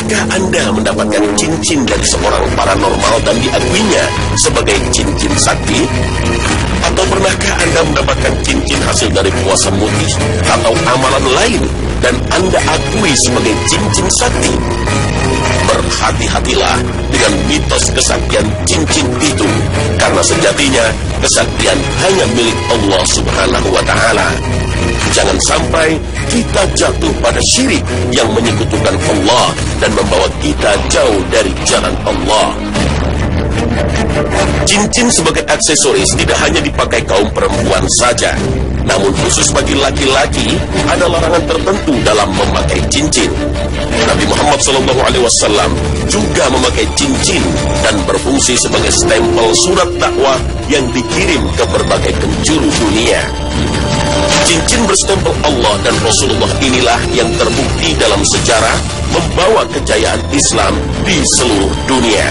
Pernahkah Anda mendapatkan cincin dari seorang paranormal dan diakuinya sebagai cincin sakti? Atau pernahkah Anda mendapatkan cincin hasil dari puasa mutih atau amalan lain dan Anda akui sebagai cincin sakti? Berhati-hatilah dengan mitos kesaktian cincin itu, karena sejatinya kesaktian hanya milik Allah Subhanahu wa Ta'ala. Jangan sampai kita jatuh pada syirik yang menyekutukan Allah dan membawa kita jauh dari jalan Allah. Cincin sebagai aksesoris tidak hanya dipakai kaum perempuan saja, namun khusus bagi laki-laki ada larangan tertentu dalam memakai cincin. Nabi Muhammad SAW juga memakai cincin dan berfungsi sebagai stempel surat dakwah yang dikirim ke berbagai penjuru dunia. Cincin berstempel Allah dan Rasulullah inilah yang terbukti dalam sejarah membawa kejayaan Islam di seluruh dunia.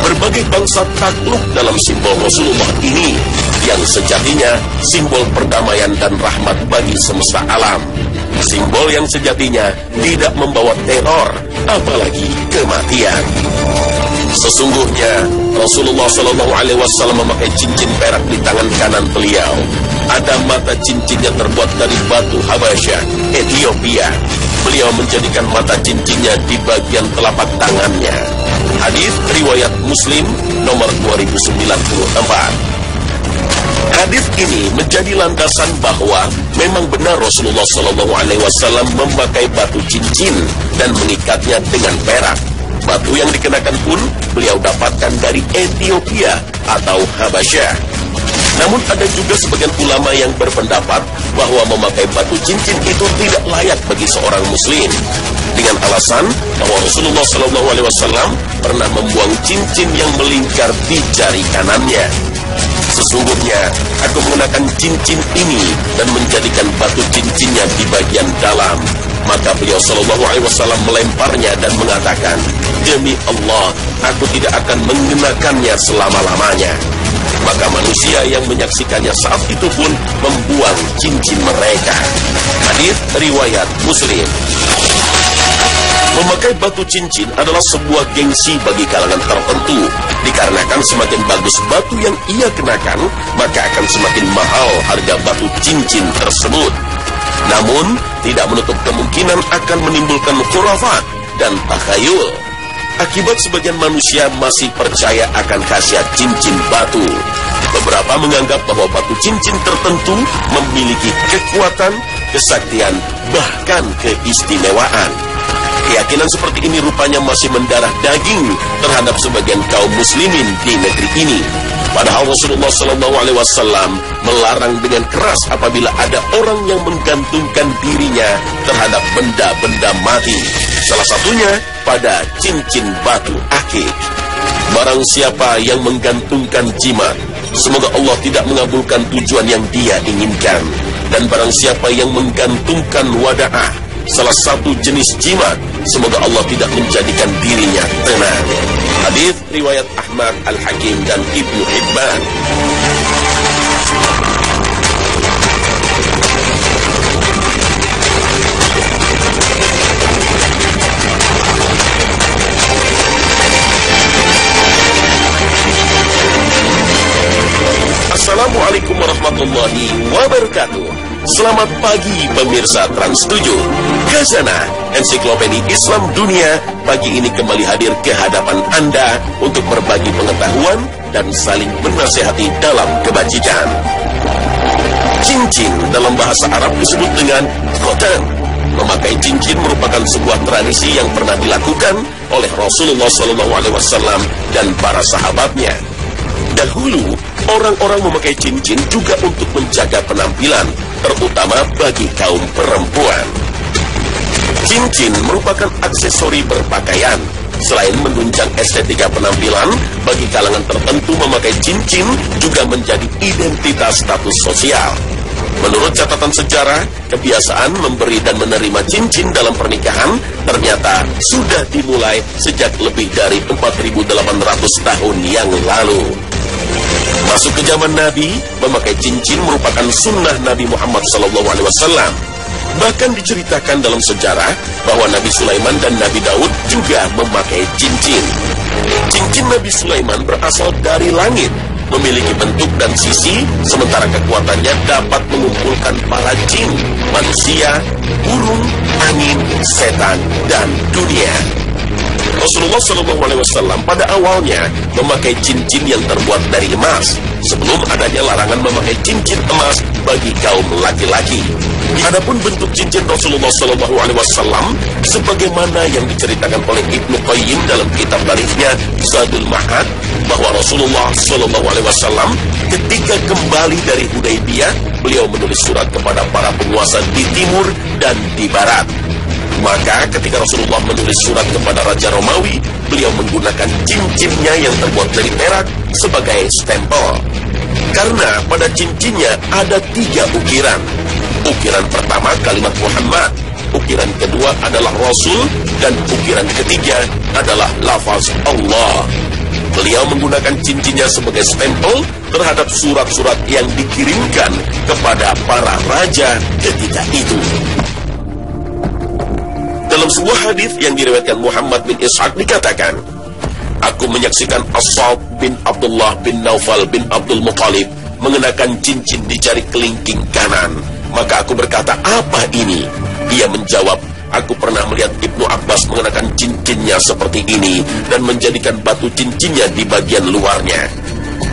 Berbagai bangsa takluk dalam simbol Rasulullah ini, yang sejatinya simbol perdamaian dan rahmat bagi semesta alam. Simbol yang sejatinya tidak membawa teror, apalagi kematian. Sesungguhnya Rasulullah SAW memakai cincin perak di tangan kanan beliau. Ada mata cincinnya terbuat dari batu Habasyah, Ethiopia. Beliau menjadikan mata cincinnya di bagian telapak tangannya. Hadis riwayat Muslim nomor 2094. Hadis ini menjadi landasan bahwa memang benar Rasulullah SAW memakai batu cincin dan mengikatnya dengan perak. Batu yang dikenakan pun beliau dapatkan dari Ethiopia atau Habasyah. Namun ada juga sebagian ulama yang berpendapat bahwa memakai batu cincin itu tidak layak bagi seorang muslim, dengan alasan bahwa Rasulullah SAW pernah membuang cincin yang melingkar di jari kanannya. Sesungguhnya aku mengenakan cincin ini dan menjadikan batu cincinnya di bagian dalam. Maka beliau SAW melemparnya dan mengatakan, demi Allah, aku tidak akan mengenakannya selama-lamanya. Maka manusia yang menyaksikannya saat itu pun membuang cincin mereka. Hadis riwayat Muslim. Memakai batu cincin adalah sebuah gengsi bagi kalangan tertentu, dikarenakan semakin bagus batu yang ia kenakan, maka akan semakin mahal harga batu cincin tersebut. Namun, tidak menutup kemungkinan akan menimbulkan khurafat dan takhayul. Akibat sebagian manusia masih percaya akan khasiat cincin batu. Beberapa menganggap bahwa batu cincin tertentu memiliki kekuatan, kesaktian, bahkan keistimewaan. Keyakinan seperti ini rupanya masih mendarah daging terhadap sebagian kaum muslimin di negeri ini. Padahal Rasulullah SAW melarang dengan keras apabila ada orang yang menggantungkan dirinya terhadap benda-benda mati. Salah satunya pada cincin batu akik. Barang siapa yang menggantungkan jimat, semoga Allah tidak mengabulkan tujuan yang dia inginkan. Dan barang siapa yang menggantungkan wada'ah, salah satu jenis jimat, semoga Allah tidak menjadikan dirinya tenang. Hadis riwayat Ahmad, Al-Hakim dan Ibnu Hibban. Assalamualaikum warahmatullahi wabarakatuh. Selamat pagi pemirsa Trans 7. Khazanah Ensiklopedia Islam Dunia pagi ini kembali hadir ke hadapan Anda untuk berbagi pengetahuan dan saling menasehati dalam kebajikan. Cincin dalam bahasa Arab disebut dengan khotam. Memakai cincin merupakan sebuah tradisi yang pernah dilakukan oleh Rasulullah SAW dan para sahabatnya. Dahulu, orang-orang memakai cincin juga untuk menjaga penampilan, terutama bagi kaum perempuan. Cincin merupakan aksesori berpakaian. Selain menunjang estetika penampilan, bagi kalangan tertentu memakai cincin juga menjadi identitas status sosial. Menurut catatan sejarah, kebiasaan memberi dan menerima cincin dalam pernikahan ternyata sudah dimulai sejak lebih dari 4.800 tahun yang lalu. Masuk ke zaman Nabi, memakai cincin merupakan sunnah Nabi Muhammad SAW. Bahkan diceritakan dalam sejarah bahwa Nabi Sulaiman dan Nabi Daud juga memakai cincin. Cincin Nabi Sulaiman berasal dari langit, memiliki bentuk dan sisi, sementara kekuatannya dapat mengumpulkan para jin, manusia, burung, angin, setan, dan dunia. Rasulullah SAW pada awalnya memakai cincin yang terbuat dari emas, sebelum adanya larangan memakai cincin emas bagi kaum laki-laki. Adapun bentuk cincin Rasulullah SAW, sebagaimana yang diceritakan oleh Ibnu Qayyim dalam kitab tarifnya Zadul Ma'ad, bahwa Rasulullah SAW ketika kembali dari Hudaybiyah, beliau menulis surat kepada para penguasa di timur dan di barat. Maka ketika Rasulullah menulis surat kepada Raja Romawi, beliau menggunakan cincinnya yang terbuat dari perak sebagai stempel. Karena pada cincinnya ada 3 ukiran. Ukiran pertama kalimat Muhammad, ukiran kedua adalah Rasul, dan ukiran ketiga adalah lafaz Allah. Beliau menggunakan cincinnya sebagai stempel terhadap surat-surat yang dikirimkan kepada para raja ketika itu. Dalam sebuah hadis yang diriwayatkan Muhammad bin Ishaq dikatakan, aku menyaksikan As-Sa'b bin Abdullah bin Naufal bin Abdul Muttalib mengenakan cincin di jari kelingking kanan. Maka aku berkata, apa ini? Dia menjawab, aku pernah melihat Ibnu Abbas mengenakan cincinnya seperti ini dan menjadikan batu cincinnya di bagian luarnya.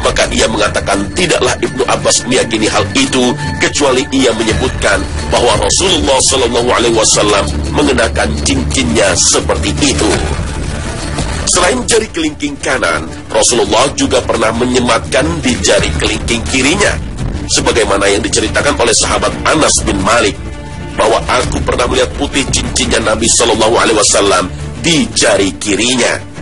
Maka ia mengatakan, tidaklah Ibnu Abbas meyakini hal itu kecuali ia menyebutkan bahwa Rasulullah SAW mengenakan cincinnya seperti itu. Selain jari kelingking kanan, Rasulullah juga pernah menyematkan di jari kelingking kirinya, sebagaimana yang diceritakan oleh sahabat Anas bin Malik, bahwa aku pernah melihat putih cincinnya Nabi SAW di jari kirinya.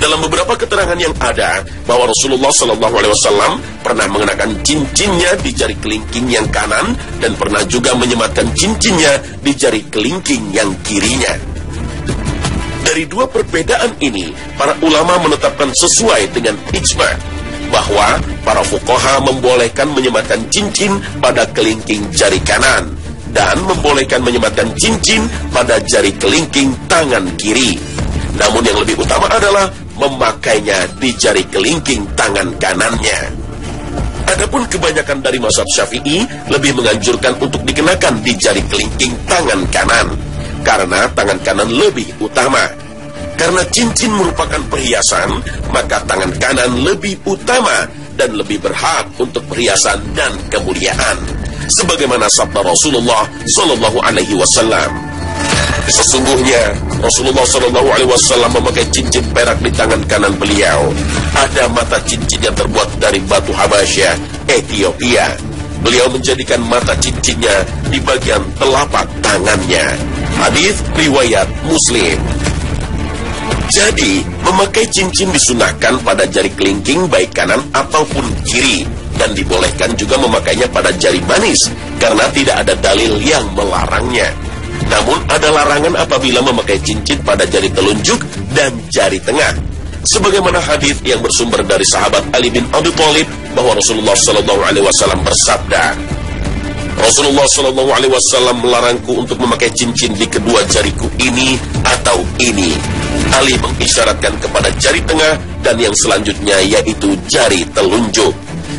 Dalam beberapa keterangan yang ada, bahwa Rasulullah SAW pernah mengenakan cincinnya di jari kelingking yang kanan dan pernah juga menyematkan cincinnya di jari kelingking yang kirinya. Dari dua perbedaan ini, para ulama menetapkan sesuai dengan ijma' bahwa para fuqaha membolehkan menyematkan cincin pada kelingking jari kanan dan membolehkan menyematkan cincin pada jari kelingking tangan kiri. Namun yang lebih utama adalah memakainya di jari kelingking tangan kanannya. Adapun kebanyakan dari mazhab Syafi'i lebih menganjurkan untuk dikenakan di jari kelingking tangan kanan, karena tangan kanan lebih utama. Karena cincin merupakan perhiasan, maka tangan kanan lebih utama dan lebih berhak untuk perhiasan dan kemuliaan, sebagaimana sabda Rasulullah SAW. Sesungguhnya Rasulullah SAW memakai cincin perak di tangan kanan beliau. Ada mata cincin yang terbuat dari batu Habasyah, Ethiopia. Beliau menjadikan mata cincinnya di bagian telapak tangannya. Hadis riwayat Muslim. Jadi, memakai cincin disunahkan pada jari kelingking baik kanan ataupun kiri, dan dibolehkan juga memakainya pada jari manis karena tidak ada dalil yang melarangnya. Namun ada larangan apabila memakai cincin pada jari telunjuk dan jari tengah. Sebagaimana hadis yang bersumber dari sahabat Ali bin Abi Thalib bahwa Rasulullah SAW bersabda, Rasulullah SAW melarangku untuk memakai cincin di kedua jariku ini atau ini. Ali mengisyaratkan kepada jari tengah dan yang selanjutnya yaitu jari telunjuk.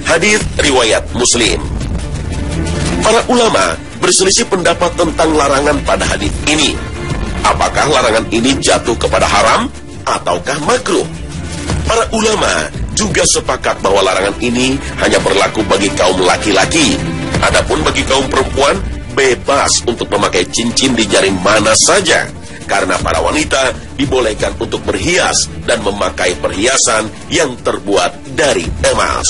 Hadis riwayat Muslim. Para ulama berselisih pendapat tentang larangan pada hadis ini. Apakah larangan ini jatuh kepada haram ataukah makruh? Para ulama juga sepakat bahwa larangan ini hanya berlaku bagi kaum laki-laki. Adapun bagi kaum perempuan, bebas untuk memakai cincin di jari mana saja, karena para wanita dibolehkan untuk berhias dan memakai perhiasan yang terbuat dari emas.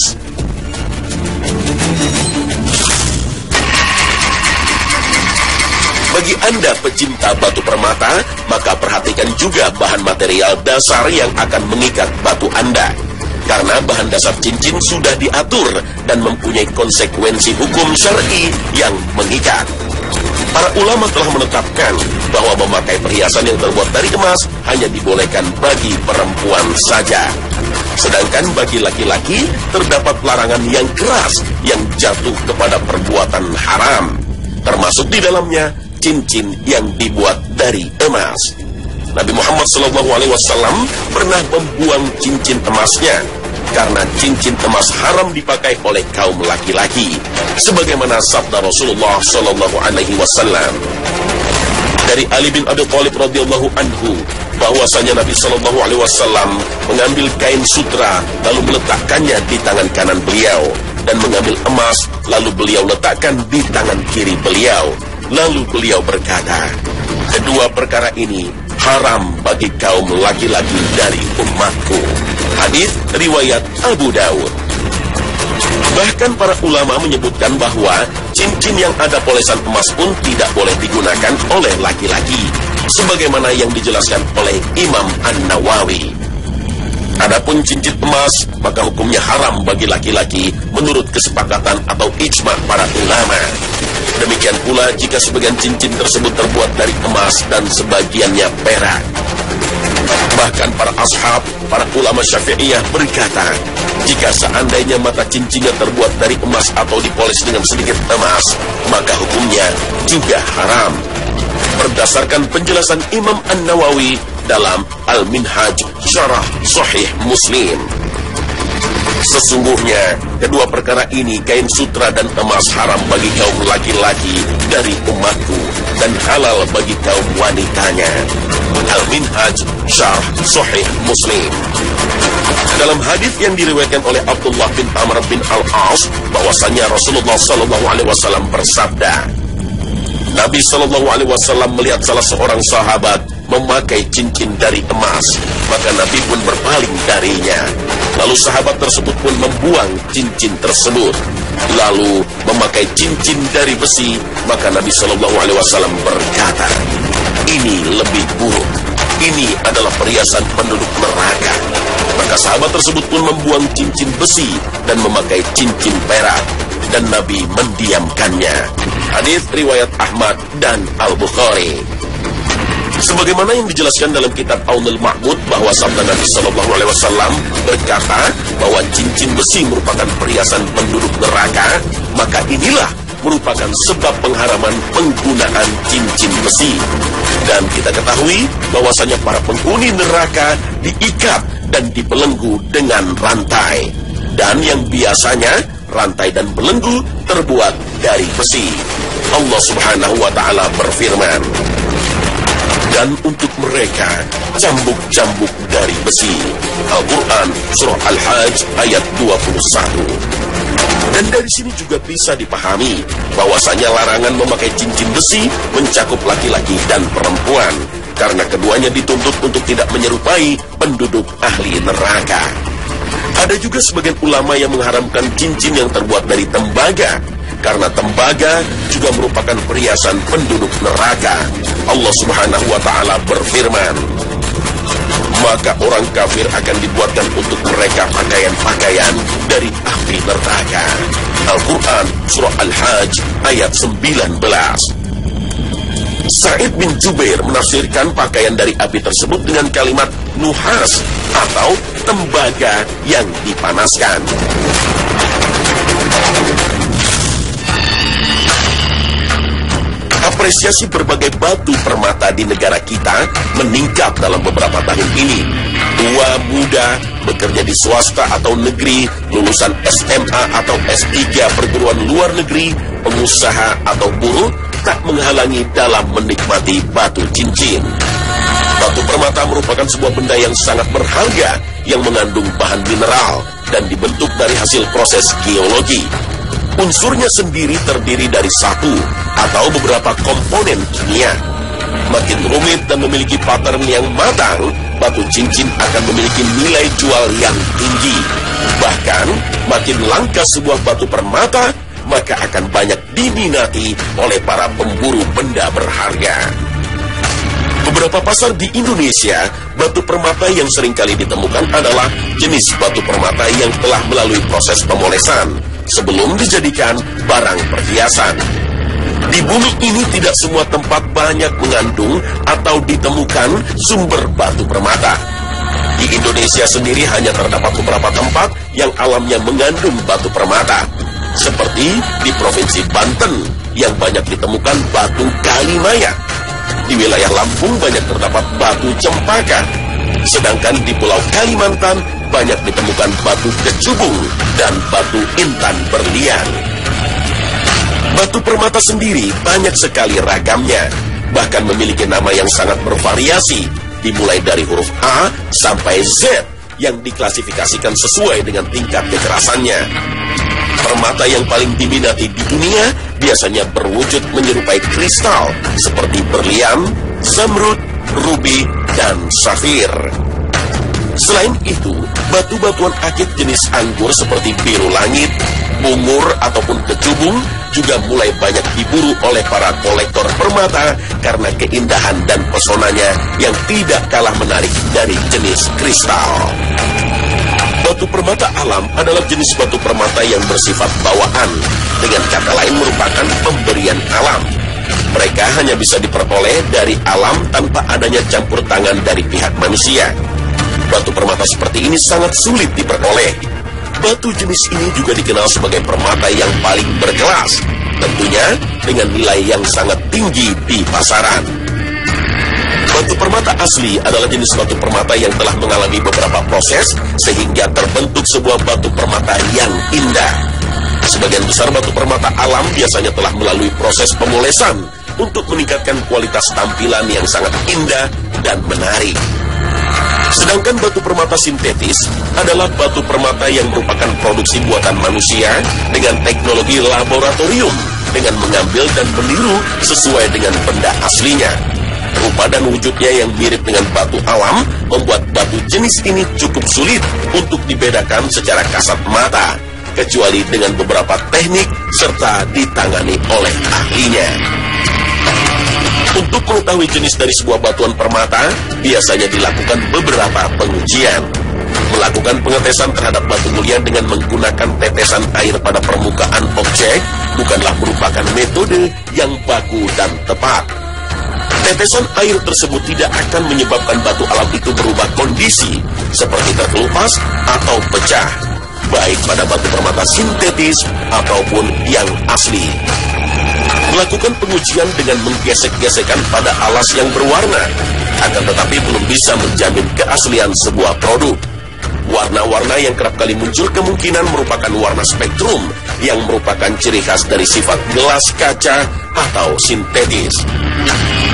Bagi Anda pecinta batu permata, maka perhatikan juga bahan material dasar yang akan mengikat batu Anda. Karena bahan dasar cincin sudah diatur dan mempunyai konsekuensi hukum syar'i yang mengikat. Para ulama telah menetapkan bahwa memakai perhiasan yang terbuat dari emas hanya dibolehkan bagi perempuan saja. Sedangkan bagi laki-laki terdapat larangan yang keras yang jatuh kepada perbuatan haram. termasuk di dalamnya cincin yang dibuat dari emas. Nabi Muhammad SAW pernah membuang cincin emasnya karena cincin emas haram dipakai oleh kaum laki-laki, sebagaimana sabda Rasulullah SAW. Dari Ali bin Abi Thalib radhiyallahu anhu bahwasanya Nabi SAW mengambil kain sutra lalu meletakkannya di tangan kanan beliau dan mengambil emas lalu beliau letakkan di tangan kiri beliau. Lalu beliau berkata, kedua perkara ini haram bagi kaum laki-laki dari umatku. Hadis riwayat Abu Dawud. Bahkan para ulama menyebutkan bahwa cincin yang ada polesan emas pun tidak boleh digunakan oleh laki-laki, sebagaimana yang dijelaskan oleh Imam An-Nawawi. Adapun cincin emas, maka hukumnya haram bagi laki-laki menurut kesepakatan atau ijma' para ulama. Demikian pula jika sebagian cincin tersebut terbuat dari emas dan sebagiannya perak. Bahkan para ashab, para ulama Syafi'iyah berkata, jika seandainya mata cincinnya terbuat dari emas atau dipoles dengan sedikit emas, maka hukumnya juga haram. Berdasarkan penjelasan Imam An-Nawawi dalam Al-Minhaj Syarah Sahih Muslim. Sesungguhnya kedua perkara ini, kain sutra dan emas, haram bagi kaum laki-laki dari umatku dan halal bagi kaum wanitanya. Al-Minhaj Syarah Sahih Muslim. Dalam hadis yang diriwayatkan oleh Abdullah bin Amr bin Al-As bahwasanya Rasulullah SAW bersabda, Nabi SAW melihat salah seorang sahabat memakai cincin dari emas, maka Nabi pun berpaling darinya. Lalu sahabat tersebut pun membuang cincin tersebut, lalu memakai cincin dari besi, maka Nabi SAW berkata, ini lebih buruk, ini adalah perhiasan penduduk neraka. Maka sahabat tersebut pun membuang cincin besi dan memakai cincin perak, dan Nabi mendiamkannya. Hadis riwayat Ahmad dan Al-Bukhari. Sebagaimana yang dijelaskan dalam kitab Aunul Ma'bud bahwa sabda Nabi SAW berkata bahwa cincin besi merupakan perhiasan penduduk neraka, maka inilah merupakan sebab pengharaman penggunaan cincin besi. Dan kita ketahui bahwasanya para penghuni neraka diikat dan dibelenggu dengan rantai, dan yang biasanya rantai dan belenggu terbuat dari besi. Allah Subhanahu wa Ta'ala berfirman, dan untuk mereka cambuk-cambuk dari besi. Al-Quran Surah Al-Hajj ayat 21. Dan dari sini juga bisa dipahami bahwasanya larangan memakai cincin besi mencakup laki-laki dan perempuan, karena keduanya dituntut untuk tidak menyerupai penduduk ahli neraka. Ada juga sebagian ulama yang mengharamkan cincin yang terbuat dari tembaga, karena tembaga juga merupakan perhiasan penduduk neraka. Allah Subhanahu wa Ta'ala berfirman, maka orang kafir akan dibuatkan untuk mereka pakaian-pakaian dari api neraka. Al-Quran Surah Al-Hajj ayat 19. Sa'id bin Jubair menafsirkan pakaian dari api tersebut dengan kalimat nuhas atau tembaga yang dipanaskan. Apresiasi berbagai batu permata di negara kita meningkat dalam beberapa tahun ini. Tua muda, bekerja di swasta atau negeri, lulusan SMA atau S3 perguruan luar negeri, pengusaha atau buruh, tak menghalangi dalam menikmati batu cincin. Batu permata merupakan sebuah benda yang sangat berharga yang mengandung bahan mineral dan dibentuk dari hasil proses geologi. Unsurnya sendiri terdiri dari satu atau beberapa komponen kimia. Makin rumit dan memiliki pattern yang matang, batu cincin akan memiliki nilai jual yang tinggi. Bahkan, makin langka sebuah batu permata, maka akan banyak diminati oleh para pemburu benda berharga. Beberapa pasar di Indonesia, batu permata yang seringkali ditemukan adalah jenis batu permata yang telah melalui proses pemolesan sebelum dijadikan barang perhiasan. Di bumi ini tidak semua tempat banyak mengandung atau ditemukan sumber batu permata. Di Indonesia sendiri hanya terdapat beberapa tempat yang alamnya mengandung batu permata, seperti di Provinsi Banten, yang banyak ditemukan batu kalimaya. Di wilayah Lampung banyak terdapat batu cempaka. Sedangkan di Pulau Kalimantan banyak ditemukan batu kecubung dan batu intan berlian. Batu permata sendiri banyak sekali ragamnya, bahkan memiliki nama yang sangat bervariasi, dimulai dari huruf A sampai Z yang diklasifikasikan sesuai dengan tingkat kekerasannya. Permata yang paling diminati di dunia biasanya berwujud menyerupai kristal seperti berlian, zamrud, rubi, dan safir. Selain itu, batu-batuan akik jenis anggur seperti biru langit, bungur, ataupun kecubung juga mulai banyak diburu oleh para kolektor permata karena keindahan dan pesonanya yang tidak kalah menarik dari jenis kristal. Batu permata alam adalah jenis batu permata yang bersifat bawaan, dengan kata lain merupakan pemberian alam. Mereka hanya bisa diperoleh dari alam tanpa adanya campur tangan dari pihak manusia. Batu permata seperti ini sangat sulit diperoleh. Batu jenis ini juga dikenal sebagai permata yang paling berkelas, tentunya dengan nilai yang sangat tinggi di pasaran. Batu permata asli adalah jenis batu permata yang telah mengalami beberapa proses sehingga terbentuk sebuah batu permata yang indah. Sebagian besar batu permata alam biasanya telah melalui proses pemolesan untuk meningkatkan kualitas tampilan yang sangat indah dan menarik. Sedangkan batu permata sintetis adalah batu permata yang merupakan produksi buatan manusia dengan teknologi laboratorium dengan mengambil dan meniru sesuai dengan benda aslinya. Rupa dan wujudnya yang mirip dengan batu alam membuat batu jenis ini cukup sulit untuk dibedakan secara kasat mata, kecuali dengan beberapa teknik serta ditangani oleh ahlinya. Untuk mengetahui jenis dari sebuah batuan permata, biasanya dilakukan beberapa pengujian. Melakukan pengetesan terhadap batu mulia dengan menggunakan tetesan air pada permukaan objek bukanlah merupakan metode yang baku dan tepat. Tetesan air tersebut tidak akan menyebabkan batu alam itu berubah kondisi, seperti terkelupas atau pecah, baik pada batu permata sintetis ataupun yang asli. Melakukan pengujian dengan menggesek-gesekkan pada alas yang berwarna, akan tetapi belum bisa menjamin keaslian sebuah produk. Warna-warna yang kerap kali muncul kemungkinan merupakan warna spektrum yang merupakan ciri khas dari sifat gelas kaca atau sintetis.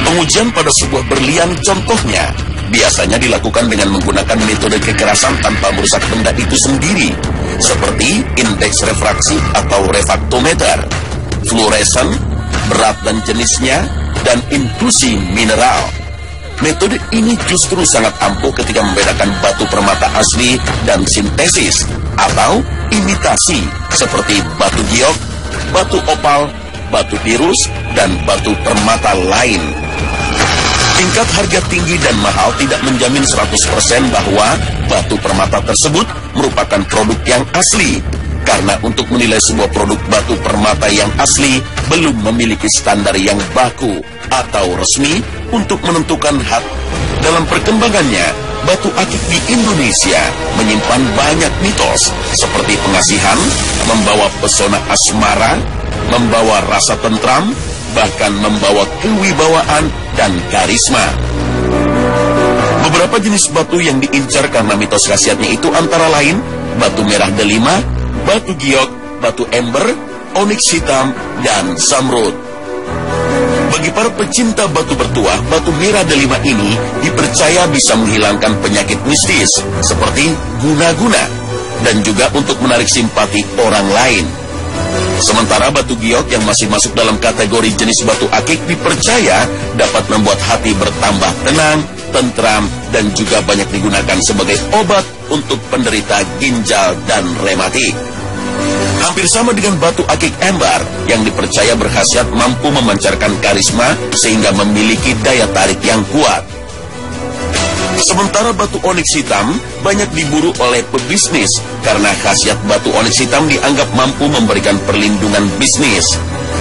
Pengujian pada sebuah berlian contohnya biasanya dilakukan dengan menggunakan metode kekerasan tanpa merusak benda itu sendiri, seperti indeks refraksi atau refraktometer, fluoresen, berat dan jenisnya, dan inklusi mineral. Metode ini justru sangat ampuh ketika membedakan batu permata asli dan sintesis atau imitasi seperti batu giok, batu opal, batu pirus, dan batu permata lain. Tingkat harga tinggi dan mahal tidak menjamin 100% bahwa batu permata tersebut merupakan produk yang asli. Karena untuk menilai sebuah produk batu permata yang asli belum memiliki standar yang baku atau resmi untuk menentukan hak. Dalam perkembangannya, batu akik di Indonesia menyimpan banyak mitos seperti pengasihan, membawa pesona asmara, membawa rasa tentram, bahkan membawa kewibawaan dan karisma. Beberapa jenis batu yang diincar karena mitos khasiatnya itu antara lain batu merah delima, batu giok, batu ember, oniks hitam, dan zamrud. Bagi para pecinta batu bertuah, batu merah delima ini dipercaya bisa menghilangkan penyakit mistis seperti guna-guna dan juga untuk menarik simpati orang lain. Sementara batu giok yang masih masuk dalam kategori jenis batu akik dipercaya dapat membuat hati bertambah tenang, tentram, dan juga banyak digunakan sebagai obat untuk penderita ginjal dan rematik. Hampir sama dengan batu akik ember yang dipercaya berkhasiat mampu memancarkan karisma sehingga memiliki daya tarik yang kuat. Sementara batu oniks hitam banyak diburu oleh pebisnis karena khasiat batu oniks hitam dianggap mampu memberikan perlindungan bisnis.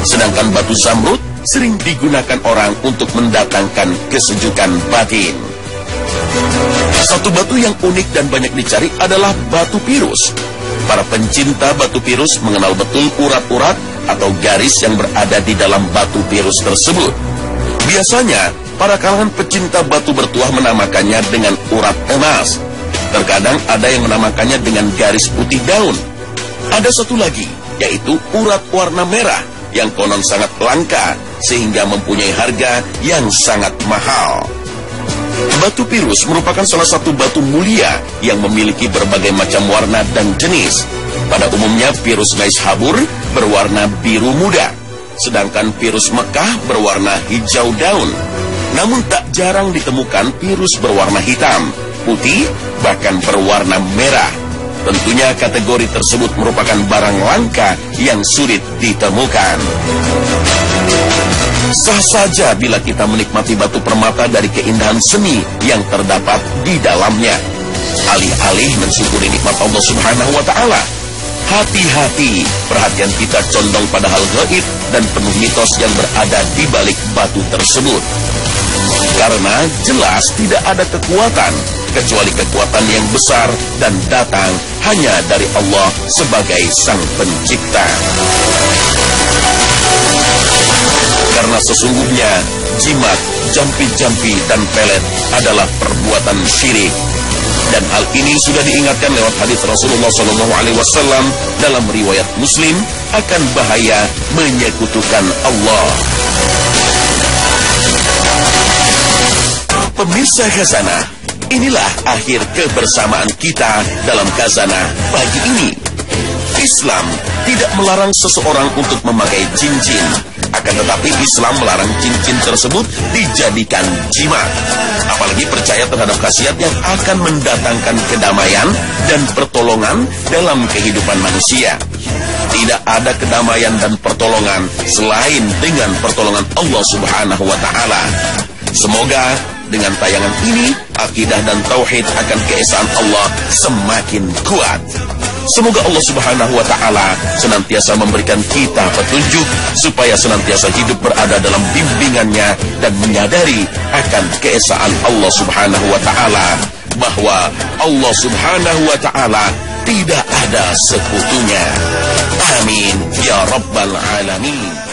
Sedangkan batu zamrud sering digunakan orang untuk mendatangkan kesejukan batin. Satu batu yang unik dan banyak dicari adalah batu pirus. Para pencinta batu pirus mengenal betul urat-urat atau garis yang berada di dalam batu virus tersebut. Biasanya, para kalangan pecinta batu bertuah menamakannya dengan urat emas. Terkadang ada yang menamakannya dengan garis putih daun. Ada satu lagi, yaitu urat warna merah, yang konon sangat langka, sehingga mempunyai harga yang sangat mahal. Batu pirus merupakan salah satu batu mulia yang memiliki berbagai macam warna dan jenis. Pada umumnya virus Naishabur berwarna biru muda, sedangkan virus Mekah berwarna hijau daun. Namun tak jarang ditemukan virus berwarna hitam, putih, bahkan berwarna merah. Tentunya kategori tersebut merupakan barang langka yang sulit ditemukan. Sah saja bila kita menikmati batu permata dari keindahan seni yang terdapat di dalamnya. Alih-alih mensyukuri nikmat Allah Subhanahu wa Ta'ala, hati-hati perhatian kita condong pada hal gaib dan penuh mitos yang berada di balik batu tersebut. Karena jelas tidak ada kekuatan kecuali kekuatan yang besar dan datang hanya dari Allah sebagai Sang Pencipta. Karena sesungguhnya jimat, jampi-jampi, dan pelet adalah perbuatan syirik. Dan hal ini sudah diingatkan lewat hadis Rasulullah SAW dalam riwayat Muslim akan bahaya menyekutukan Allah. Pemirsa Khazanah, inilah akhir kebersamaan kita dalam Khazanah pagi ini. Islam tidak melarang seseorang untuk memakai cincin. Akan tetapi Islam melarang cincin tersebut dijadikan jimat. Apalagi percaya terhadap khasiat yang akan mendatangkan kedamaian dan pertolongan dalam kehidupan manusia. Tidak ada kedamaian dan pertolongan selain dengan pertolongan Allah Subhanahu wa Ta'ala. Semoga dengan tayangan ini, akidah dan tauhid akan keesaan Allah semakin kuat. Semoga Allah Subhanahu wa Ta'ala senantiasa memberikan kita petunjuk supaya senantiasa hidup berada dalam bimbingannya dan menyadari akan keesaan Allah Subhanahu wa Ta'ala, bahwa Allah Subhanahu wa Ta'ala tidak ada sekutunya. Amin ya Rabbal Alamin.